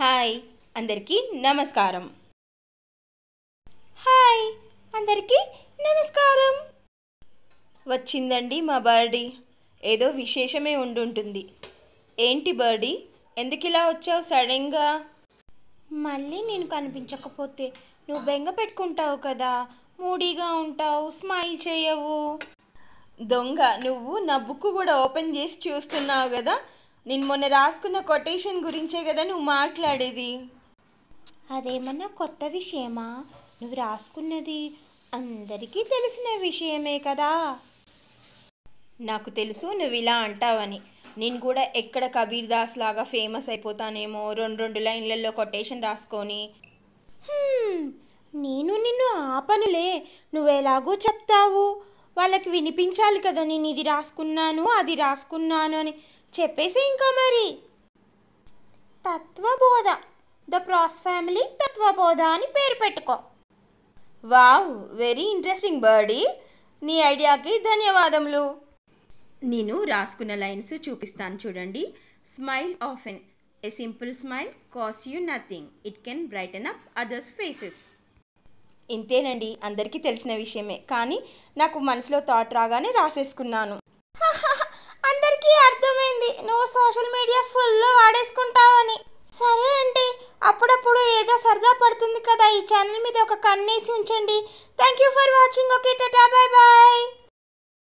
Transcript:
Hi అందరికీ నమస్కారం. Hi అందరికీ నమస్కారం. వచ్చిందండి మా బర్డీ. ఏదో విశేషమే ఉండుంటుంది. ఏంటి బర్డీ, ఎందుకు ఇలా వచ్చావు సడన్గా? మళ్ళీ నేను కనిపించకపోతే నువ్వు బెంగ పెట్టుకుంటావు కదా, మూడీగా ఉంటావు, స్మైల్ చేయవు. దొంగ, నువ్వు నా బుక్ కూడా ఓపెన్ చేసి చూస్తున్నావు కదా. నేను మొన్న రాసుకున్న కొటేషన్ గురించే కదా నువ్వు మాట్లాడేది. అదేమన్నా కొత్త విషయమా? నువ్వు రాసుకున్నది అందరికీ తెలిసిన విషయమే కదా. నాకు తెలుసు నువ్వు ఇలా అంటావని. నేను కూడా ఎక్కడ కబీర్ దాస్ లాగా ఫేమస్ అయిపోతానేమో రెండు లైన్లలో కొటేషన్ రాసుకొని. నేను నిన్ను ఆపనులే, నువ్వెలాగో చెప్తావు. వాళ్ళకి వినిపించాలి కదా, నేను ఇది రాసుకున్నాను అది రాసుకున్నాను అని చెప్పేసి. ఇంకా మరి Tattvabodha, the prose family Tattvabodha అని పేరు పెట్టుకో. Wow, very interesting birdie. నీ ఐడియాకి ధన్యవాదములు. నేను రాసుకున్న లైన్స్ చూపిస్తాను చూడండి. Smile often, a simple smile cost you nothing, it can brighten up others faces. ఇంతేనండి, అందరికీ తెలిసిన విషయమే, కానీ నాకు మనసులో థాట్ రాగానే రాసేసుకున్నాను. అందరికీ అర్థమైంది నువ్వు సోషల్ మీడియా ఫుల్లో వాడేసుకుంటావని. సరే అంటే అప్పుడప్పుడు ఏదో సరదా పడుతుంది కదా, ఈ ఛానల్ మీద ఒక కన్నేసి ఉంచండి. Thank you for watching. Okay, tata, bye bye.